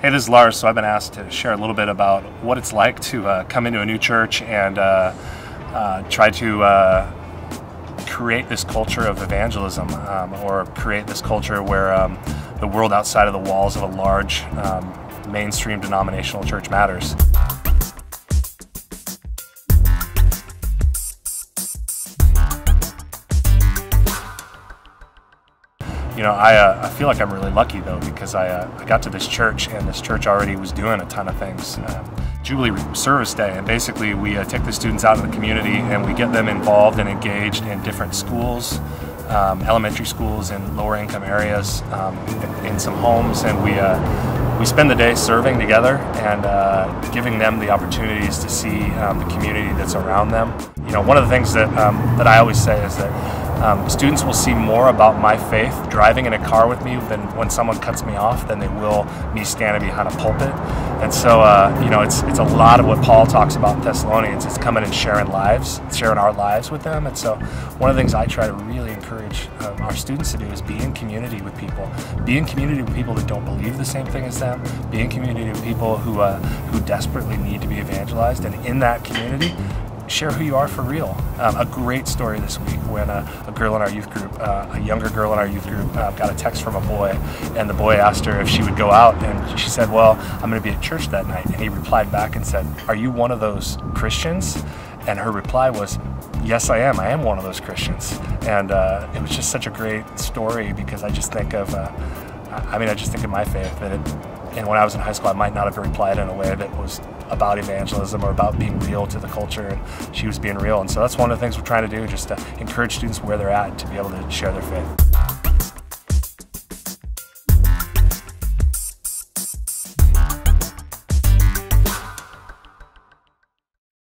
Hey, this is Lars. So I've been asked to share a little bit about what it's like to come into a new church and try to create this culture of evangelism, or create this culture where the world outside of the walls of a large mainstream denominational church matters. You know, I feel like I'm really lucky though, because I got to this church and this church already was doing a ton of things. Jubilee Service Day, and basically we take the students out in the community and we get them involved and engaged in different schools, elementary schools in lower income areas, in some homes, and we spend the day serving together and giving them the opportunities to see the community that's around them. You know, one of the things that I always say is that students will see more about my faith driving in a car with me than when someone cuts me off than they will me standing behind a pulpit. And so, you know, it's a lot of what Paul talks about in Thessalonians. It's coming and sharing our lives with them. And so one of the things I try to really encourage our students to do is be in community with people. Be in community with people that don't believe the same thing as them. Be in community with people who desperately need to be evangelized. And in that community, share who you are for real. A great story this week when a girl in our youth group, a younger girl in our youth group, got a text from a boy, and the boy asked her if she would go out, and she said, "Well, I'm going to be at church that night." And he replied back and said, "Are you one of those Christians?" And her reply was, "Yes, I am. I am one of those Christians." And it was just such a great story, because I just think of, I just think of my faith, and when I was in high school, I might not have replied in a way that was about evangelism or about being real to the culture, and she was being real. And so that's one of the things we're trying to do, just to encourage students where they're at to be able to share their faith.